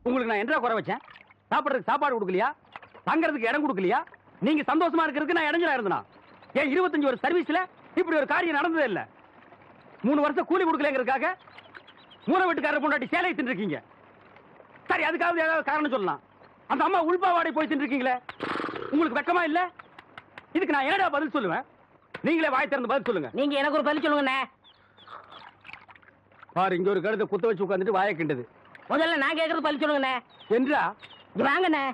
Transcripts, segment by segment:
உங்களுக்கு நான் என்ன குறை வச்சேன்? சாப்பிடுறதுக்கு சாப்பாடு கொடுக்கலையா? தங்கறதுக்கு இடம் கொடுக்கலையா? நீங்க சந்தோஷமா இருக்கிறதுக்கு நான் இடைஞ்சலா இருந்தனா? ஏன் 25 வருஷம் சர்வீஸ்ல இப்படி ஒரு காரியம் நடந்ததே இல்ல. 3 வருஷம் கூலி கொடுக்கலங்கிறதுக்காக மூணு வீட்டுக்காரர் பொண்டாட்டி சேலை தின்னுருக்கீங்க. சரி, அதுக்காவது ஏதாவது காரணம் சொல்லலாம். அந்த அம்மா உள்பாவாடை போய் தின்னுருக்கீங்களே, உங்களுக்கு வெக்கமா இல்ல? இதுக்கு நான் என்னடா பதில் சொல்லுவேன்? நீங்களே வாய் திறந்து பதில் சொல்லுங்க. நீங்க எனக்கு ஒரு பதில் சொல்லுங்கண்ணே. பாரு, இங்க ஒரு கழுத்தை குத்த வச்சு உட்காந்துட்டு வாயை கிண்டது. முதல்ல நான் கேட்கறது பதில் சொல்லுங்கண்ணே. என்றா? இங்க வாங்கண்ணே.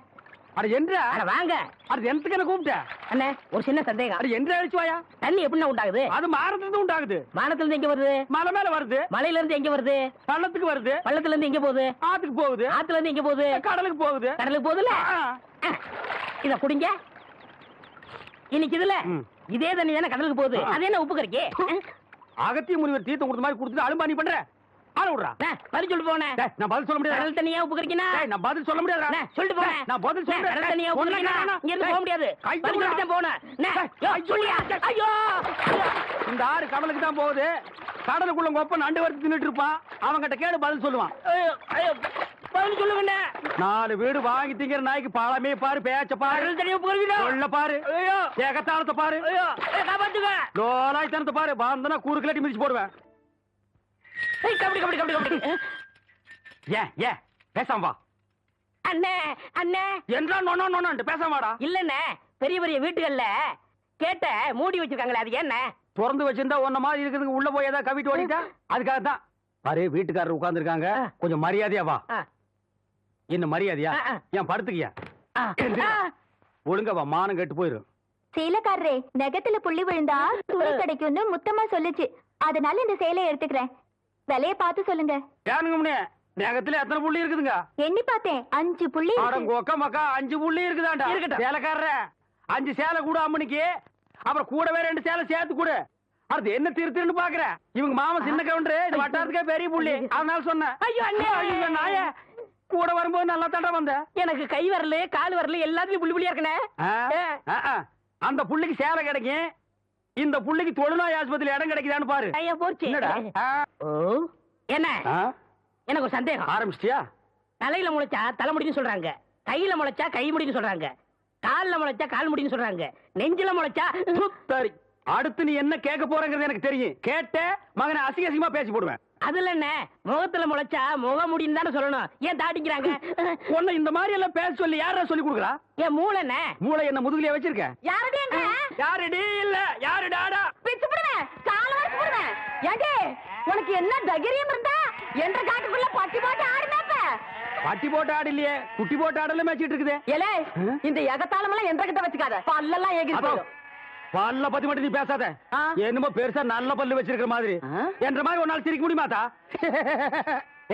அட என்றா? அட வாங்க. அது எனக்கு என்ன கூப்பிட்ட? அண்ணே, ஒரு சின்ன சந்தேகம். அட என்றா அழிச்சு வாயா? தண்ணி எப்படின்னா உண்டாகுது? அது மானத்துல இருந்து உண்டாகுது. வானத்துல இருந்து எங்க வருது? மலை மேல வருது. மலையில இருந்து எங்க வருது? பள்ளத்துக்கு வருது. பள்ளத்துல இருந்து எங்க போகுது? ஆத்துக்கு போகுது. ஆத்துல இருந்து எங்க போகுது? கடலுக்கு போகுது. கடலுக்கு போகுதுல. இத குடிங்க. இன்னைக்கு இதுல இதே தண்ணி தானே கடலுக்கு போகுது. அது என்ன உப்பு கறிக்கு? அகத்திய முனிவர் தீர்த்தம் கொடுத்த மாதிரி கொடுத்துட்டு அலும்பானி பண்ற. ஆள விடுறா. பதில் சொல்லிட்டு போனே. நான் பதில் சொல்ல முடியாது. கடல் தண்ணியா உப்பு கறிக்கினா? நான் பதில் சொல்ல முடியாது. சொல்லிட்டு போனேன். நான் பதில் சொல்றேன். கடல் தண்ணியா உப்பு கறிக்கினா? இங்க இருந்து போக முடியாது. பதில் சொல்லிட்டு போனேன். சொல்லியா? ஐயோ, இந்த ஆறு கடலுக்கு தான் போகுது. கடலுக்குள்ள கொப்ப நண்டு வறுத்து தின்னுட்டு இருப்பான். அவங்கிட்ட கேடு பதில் சொல்லுவான். பதில் சொல்லுங்க. 4 வீடு வாங்கி திங்கிற நாய்க்கு பாலமே பாரு, பேச்ச பாரு, சொல்ல பாரு, ஏகத்தாளத்தை பாரு, லோலாய்த்தனத்தை பாரு. பாந்தனா கூறு கிளட்டி மிதிச்சு போடுவேன். ஏன் பேசாம வா. அண்ணே அண்ணே என்றா நோனோ நோனோ பேசாம வாடா. இல்லண்ணே, பெரிய பெரிய வீட்டுகள்ல கேட்ட மூடி வச்சிருக்காங்களே, அது என்ன? திறந்து வச்சிருந்தா ஒன்ன மாதிரி இருக்குதுங்க. உள்ள போய் ஏதாவது கவிட்டு ஓடிட்டா அதுக்காகத்தான். பாரு, வீட்டுக்காரர் உட்கார்ந்து இருக்காங்க. கொஞ்சம் மரியாதையா வா. என்ன மரியாதையா? ஏன் படுத்துக்கியா? ஒழுங்க வா, மானம் கெட்டு போயிரும். சேலைக்காரரே, நெகத்துல புள்ளி விழுந்தா துணி கிடைக்கும்னு முத்தமா சொல்லுச்சு. அதனால இந்த சேலையை எடுத்துக்கிறேன். விலைய பார்த்து சொல்லுங்க. ஏனுங்க, நெகத்துல எத்தனை புள்ளி இருக்குதுங்க? எண்ணி பார்த்தேன், 5 புள்ளி. கொக்க மக்கா 5 புள்ளி இருக்குதாண்டா. சேலைக்காரர 5 சேலை கூட அம்மனுக்கு. அப்புறம் கூடவே 2 சேலை சேர்த்து கூட. அது என்ன திருத்துன்னு பாக்குற? இவங்க மாமா சின்ன கவுண்டரு, இது வட்டாரத்துக்கே பெரிய புள்ளி. அதனால சொன்னேன். ஐயோ அண்ணே, ஐயோ நாயே, கூட வரும்போது நல்லா தாண்டா வந்த. எனக்கு கை வரல, கால் வரல, எல்லாத்துலயும் புள்ளி புள்ளியா இருக்கனே. அந்த புள்ளிக்கு சேலை கிடைக்கும். இந்த புள்ளிக்கு தொழுநோய் ஆஸ்பத்திரி இடம் கிடைக்குதான்னு பாரு. ஐயா போச்சு. என்ன? எனக்கு ஒரு சந்தேகம். ஆரம்பிச்சிட்டியா? தலையில முளைச்சா தலைமுடின்னு சொல்றாங்க, கையில முளைச்சா கை முடின்னு சொல்றாங்க, கால்ல முளைச்சா கால் முடின்னு சொல்றாங்க, நெஞ்சில முளைச்சா. சரி, அடுத்து நீ என்ன கேட்க போறங்கிறது எனக்கு தெரியும். கேட்ட மகனை அசிங்க அசிங்கமா பேசி போடுவேன். அதுல என்ன, முகத்துல முளைச்சா முக முடின்னு தானே சொல்லணும். ஏன் தாட்டிக்கிறாங்க? உன்னை இந்த மாதிரி எல்லாம் பேச சொல்லி யாரா சொல்லி கொடுக்குறா? ஏன் மூளை என்ன? மூளை என்ன முதுகுலயே வச்சிருக்க? யாருடைய யாருடி இல்ல யாருடாடா பிச்சு போடுவேன், கால வரைக்கும் போடுவேன். ஏண்டே, உனக்கு என்ன தைரியம் இருந்தா என்ற காட்டுக்குள்ள பட்டி போட்டு ஆடுனாப்ப? பட்டி போட்டு ஆடு இல்லையே, குட்டி போட்டு ஆடல மேய்ச்சிட்டு இருக்குது. ஏலே, இந்த எகத்தாளம் எல்லாம் என்ற கிட்ட வச்சுக்காத, பல்லெல்லாம் ஏகி போயிடும். பல்ல பத்தி மட்டும் நீ பேசாத. என்னமோ பெருசா நல்ல பல்லு வச்சிருக்கிற மாதிரி. என்ற மாதிரி ஒரு நாள் சிரிக்க முடியுமாத்தா?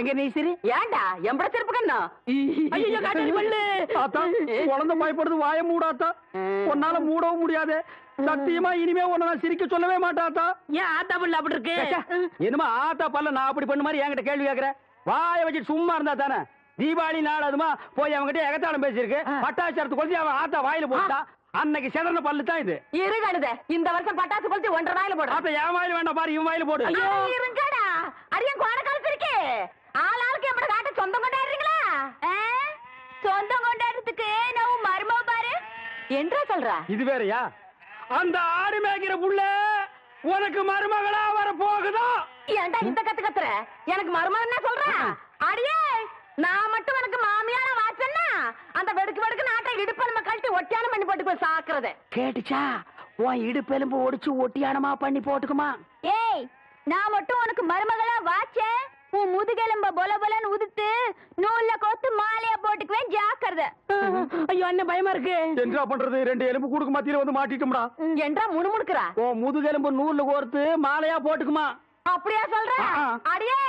எங்க நீ சிரி? ஏண்டா எம்பட செருப்பு கண்ணா? ஐயோ காட்டலி பல்லு. ஆத்தா, குழந்தை பயப்படுது, வாய மூடாத்தா. உன்னால மூடவும் முடியாது. சத்தியமா இனிமே உன்னை நான் சிரிக்க சொல்லவே மாட்டாத்தா. ஏன் ஆத்தா பல்லு அப்படி இருக்கு? என்னமா ஆத்தா பல்ல நான் அப்படி பண்ண மாதிரி என்கிட்ட கேள்வி கேட்கிற? வாய வச்சுட்டு சும்மா இருந்தா தானே. தீபாவளி நாள் அதுமா போய் அவங்ககிட்ட எகத்தாளம் பேசியிருக்கு. பட்டாச்சாரத்து கொளுத்தி அவன் ஆத்தா வாயில போட்டா. அன்னைக்கு செதறன பல்லு தான் இது. இருங்கடா, இந்த வருஷம் பட்டாசு கொளுத்தி 1.5 வாயில போடு. அப்ப என் வாயில வேண்டாம் பாரு, இவன் வாயில போடு. ஐயோ இருங்கடா, அரியன் கோண காலத்திருக்கு. ஆளாளுக்கு எம்பட காட்ட சொந்தம் கொண்டாடுறீங்களா? சொந்தம் கொண்டாடுறதுக்கு நான் மருமவ பாரு என்றா சொல்றா. இது வேறயா? அந்த ஆடு மேய்க்கிற புள்ள உனக்கு மருமகளா வர போகுதோ? ஏன்டா இந்த கத்துற? எனக்கு மருமகன் என்ன சொல்றேன்? அடியே, நான் மட்டும் உனக்கு மாமியார வாச்சன்னா அந்த வெடுக்கு நாட்டை இடுப்பு நம்ம கழட்டி ஒட்டியானம் பண்ணி போட்டு போய் சாக்குறத கேட்டுச்சா? உன் இடுப்பு எலும்பு ஒடிச்சு ஒட்டியானமா பண்ணி போட்டுக்குமா? ஏய், நான் மட்டும் உனக்கு மருமகளா வாச்சேன், உன் முதுகெலும்ப பொல பொலன்னு உதுத்து நூல்ல கோத்து மாலையா போட்டுக்குவேன், ஜாக்கிரதை. ஐயோ அண்ணன் பயமா இருக்கு. என்ன பண்றது? 2 எலும்பு கூடுக்கு மத்தியில வந்து மாட்டிட்டோம்டா. என்றா முணுமுணுக்குறா? ஓ முதுகெலும்பு நூல்ல கோர்த்து மாலையா போட்டுக்குமா? அப்படியா சொல்ற? அடியே,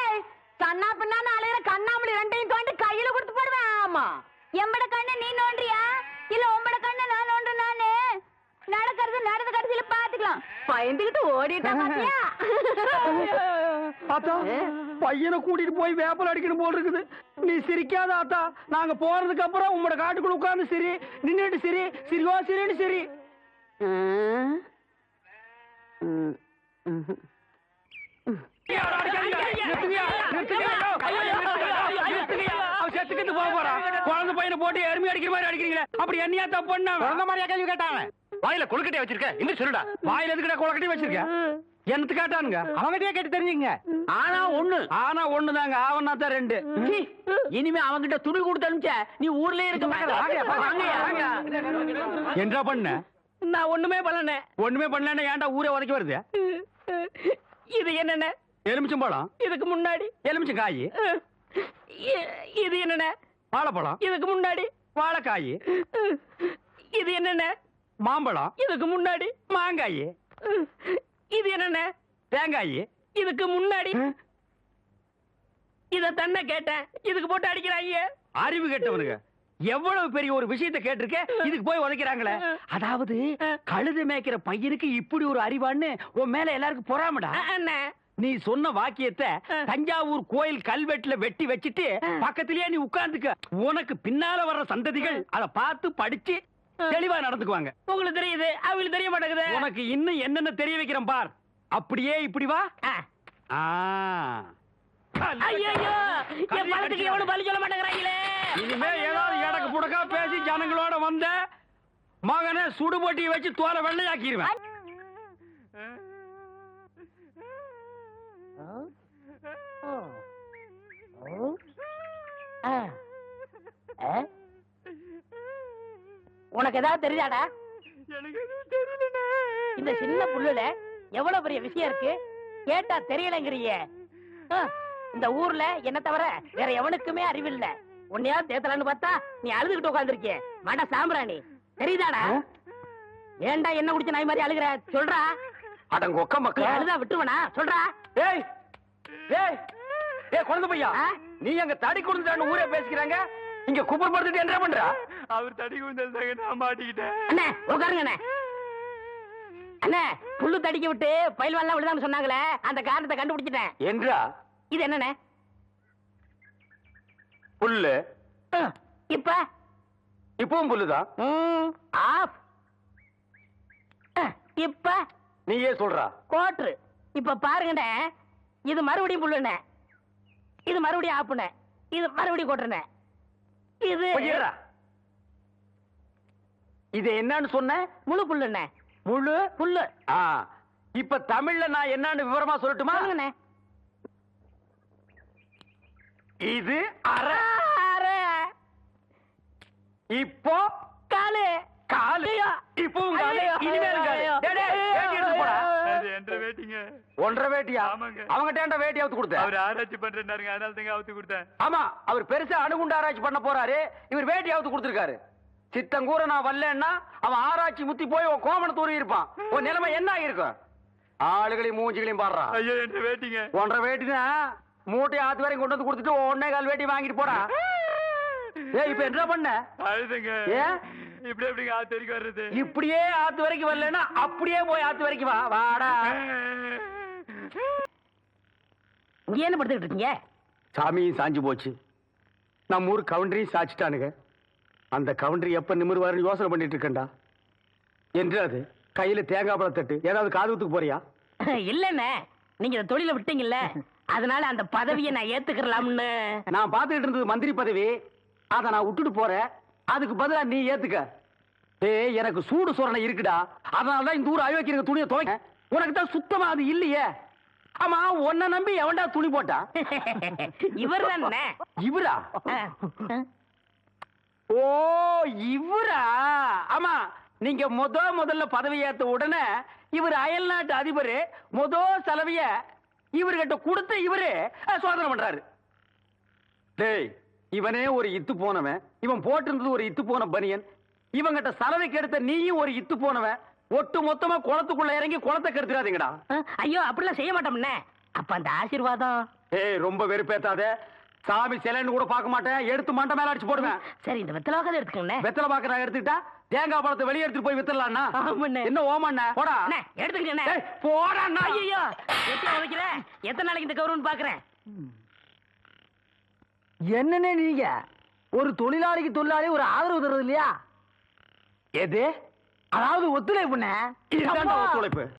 கண்ணா பின்னான்னு அலையிற கண்ணாமலி 2ஐயும் தோண்டி கையில கொடுத்து போடுவேன். ஆமா, எம்பட கண்ண நீ நோண்டியா இல்ல உம்பட கண்ண நான் நோண்டு? நானு நடக்கிறது நடந்த கடைசியில பாத்துக்கலாம். பயந்துகிட்டு ஓடிட்டா பாத்தியா? ஆத்தா, பையனை கூட்டிட்டு போய் வேப்பல் அடிக்கணும் போல் இருக்குது. நீ சிரிக்காத ஆத்தா. நாங்க போறதுக்கு அப்புறம் உங்களோட காட்டுக்குள்ள உட்கார்ந்து சிரி, நின்னுட்டு சிரி, சிரிவா சிரின்னு சிரி. செத்து போக போறான். குழந்தை பையனை போட்டு எருமை அடிக்கிற மாதிரி அடிக்கிறீங்களே, அப்படி என்னையா தப்பு பண்ண? குழந்தை மாதிரியா கேள்வி கேட்டாங்க? வாயில கொழுக்கட்டையை வச்சிருக்க இன்னும் சொல்லுடா. வாயில எதுக்குடா கொலக்கட்டி வச்சிருக்க? என்னத்து கேட்டானுங்க? அவங்கிட்டயே கேட்டு தெரிஞ்சுங்க. ஆனா ஒண்ணுதாங்க, ஆவனா தான் ரெண்டு. இனிமே அவங்கிட்ட துணி கொடுத்து அனுப்பிச்ச நீ ஊர்லயே இருக்க என்ன பண்ண? நான் ஒண்ணுமே பண்ணல. ஒண்ணுமே பண்ணலன்னா ஏன்டா ஊரே உதைக்க வருது? இது என்னென்ன? எலுமிச்சம்பழம். இதுக்கு முன்னாடி எலுமிச்சங்காய். இது என்னென்ன? வாழைப்பழம். இதுக்கு முன்னாடி வாழைக்காய். இது என்னென்ன? மாம்பழம். இதுக்கு முன்னாடி மாங்காய். இது என்னென்ன? தேங்காய். இதுக்கு முன்னாடி இத தன்ன கேட்டேன், இதுக்கு போட்டு அடிக்கிறாங்க. அறிவு கெட்டவனுங்க, எவ்வளவு பெரிய ஒரு விஷயத்தை கேட்டிருக்க, இதுக்கு போய் உதைக்கிறாங்களே. அதாவது கழுது மேய்க்கிற பையனுக்கு இப்படி ஒரு அறிவான்னு உன் மேல எல்லாருக்கும் பொறாமடா. அண்ணே, நீ சொன்ன வாக்கியத்தை தஞ்சாவூர் கோயில் கல்வெட்டுல வெட்டி வச்சிட்டு பக்கத்திலேயே நீ உட்கார்ந்துக்க. உனக்கு பின்னால வர்ற சந்ததிகள் அதை பார்த்து படிச்சு தெளிவா நடந்துக்குவாங்க. உங்களுக்கு தெரியுது, அவங்களுக்கு தெரிய மாட்டேங்குது. உனக்கு இன்னும் என்னென்ன தெரிய வைக்கிறேன் பார். அப்படியே இப்படி வா. ஐயோ, என் பழத்துக்கு எவனும் பலி சொல்ல மாட்டேங்கிறாங்களே. இனிமே ஏதாவது எடக்கு புடக்கா பேசி ஜனங்களோட வந்த மகனை சுடுபொட்டியை வச்சு தோலை வெள்ளையாக்கிடுவேன். உனக்கு ஏதாவது தெரியாதா? இந்த சின்ன புல்லுல எவ்வளவு பெரிய விஷயம் இருக்கு, கேட்டா தெரியலங்கிறிய. இந்த ஊர்ல என்ன தவிர வேற எவனுக்குமே அறிவில்ல. உன்னையா தேத்தலான்னு பார்த்தா நீ அழுதுகிட்டு உட்காந்துருக்கிய. மட சாம்பிராணி தெரியுதாடா? ஏன்டா என்ன குடிச்ச நாய் மாதிரி அழுகுற? சொல்றா. அடங்க ஒக்க மக்கள் அழுதா விட்டுவனா? சொல்றா. ஏய் ஏய் ஏய் குழந்தை பையா, நீ அங்க தடி கொடுத்துட்டான்னு ஊரே பேசிக்கிறாங்க, இங்க குப்பர் படுத்துட்டு என்ன பண்ற? அவர் தடி குந்தல் நான் மாட்டிக்கிட்டேன். அண்ணே உட்காருங்க அண்ணே. அண்ணே, புல்லு தடிக்க விட்டு பயில்வான்லாம் விழுதான்னு சொன்னாங்களே, அந்த காரணத்தை கண்டுபிடிச்சிட்டேன். என்றா? இது என்னண்ணே? புல்லு. இப்ப இப்பவும் புல்லுதான். ஆஃப். இப்ப நீயே சொல்றா. கோட்ரு. இப்ப பாருங்கண்ணே, இது மறுபடியும் புல்லுண்ணே, இது மறுபடியும் ஆப்புண்ணே, இது மறுபடியும் கோட்டுண்ணே. இது பொய்யரா. இது என்னன்னு சொன்ன? முழு புல்லுண்ணே. முழு புல்லு. இப்ப தமிழ்ல நான் என்னன்னு விவரமா சொல்லட்டுமா? சொல்லுங்கண்ணே. இது அரை. அரை. இப்போ காலு. காலு. இப்பவும் காலு. இனிமேல் காலு. டேய், டேய், வேட்டி எடுத்து போடா. அது என்ற வேட்டிங்க. ஒன்றரை வேட்டியா? ஆமாங்க. அவங்கிட்ட ஏன்டா வேட்டி அவுத்து கொடுத்த? அவர் ஆராய்ச்சி பண்றாருங்க, அதனால தாங்க அவுத்து கொடுத்தேன். ஆமா, அவர் பெருசா அணுகுண்டு ஆராய்ச்சி பண்ண போறாரு, இவர் வேட்டி அவுத்து கொடுத்திருக்காரு. சித்தங்கூர நான் வரலன்னா அவன் ஆராய்ச்சி முத்தி போய் உன் கோமண தூரி இருப்பான். உன் நிலைமை என்ன ஆகிருக்கும்? ஆளுகளையும் மூஞ்சிகளையும் பாடுறான். ஐயோ என்ற வேட்டிங்க. ஒன்றரை வேட்டினா மூட்டை ஆத்து வரைக்கும் கொண்டு வந்து கொடுத்துட்டு 1.25 வேட்டி வாங்கிட்டு போடா. ஏய், இப்ப என்ன பண்ண? அழுதுங்க. ஏன் இப்படி எப்படிங்க ஆத்து வரைக்கும் வர்றது? இப்படியே ஆத்து வரைக்கும் வரலன்னா அப்படியே போய் ஆத்து வரைக்கும் வா. வாடா. இங்க என்ன படுத்துக்கிட்டு இருக்கீங்க? சாமியும் சாஞ்சு போச்சு, நம்ம ஊர் கவுண்டரையும் சாச்சிட்டானுங்க. அந்த கவுண்டரி எப்ப நிமிர்வாருன்னு யோசனை பண்ணிட்டு இருக்கேன்டா. என்று அது கையில தேங்காய் பழம் தட்டு, ஏதாவது காதுகுத்துக்கு போறியா? இல்லண்ணே, நீங்க இந்த தொழில விட்டீங்கல்ல, அதனால அந்த பதவியை நான் ஏத்துக்கலாம்னு. நான் பாத்துக்கிட்டு இருந்தது மந்திரி பதவி, அதை நான் விட்டுட்டு போறேன். அதுக்கு பதிலா நீ ஏத்துக்க. ஏய், எனக்கு சூடு சொரணை இருக்குடா, அதனாலதான் இந்த ஊர் அயோக்கிய துணியை துவைக்க. உனக்கு தான் சுத்தமா அது இல்லையே. ஆமா, உன்னை நம்பி எவன்டா துணி போட்டா? இவர் தானே. இவரா? ஓ, இவரா? ஆமா, நீங்க முதல்ல பதவி ஏத்த உடனே இவர் அயல் நாட்டு அதிபர் செலவிய இவர்கிட்ட கொடுத்து இவரு சோதனை பண்றாரு. டேய், இவனே ஒரு இத்து போனவன், இவன் போட்டிருந்தது ஒரு இத்து போன பனியன், இவங்கிட்ட சலவைக்கு எடுத்த நீயும் ஒரு இத்து போனவன். ஒட்டு மொத்தமா குளத்துக்குள்ள இறங்கி குளத்தை கெடுத்துறாதீங்கடா. ஐயோ, அப்படிலாம் செய்ய மாட்டோம்னே. அப்ப அந்த ஆசீர்வாதம். ஏய், ரொம்ப வெறுப்பேத்தாத. சாமி சிலைன்னு கூட பார்க்க மாட்டேன், எடுத்து மண்டை மேல அடிச்சு போடுவேன். சரி, இந்த வெத்தலை வாக்காத எடுத்துக்கோங்க. வெத்தலை பாக்க நான் எடுத்துக்கிட்டா தேங்காய் பழத்தை வெளியே எடுத்துட்டு போய் வித்துடலாம்னா? என்ன ஓமண்ண? போடா. எடுத்துக்கங்க. போடா. ஐயோ, எத்தனை உதைக்கிற? எத்தனை நாளைக்கு இந்த கௌரவம் பாக்குறேன்? என்னன்னு நீங்க ஒரு தொழிலாளிக்கு தொழிலாளி ஒரு ஆதரவு தர்றது இல்லையா? எது? அதாவது ஒத்துழைப்புண்ணே. இதுதான்டா ஒத்துழைப்பு.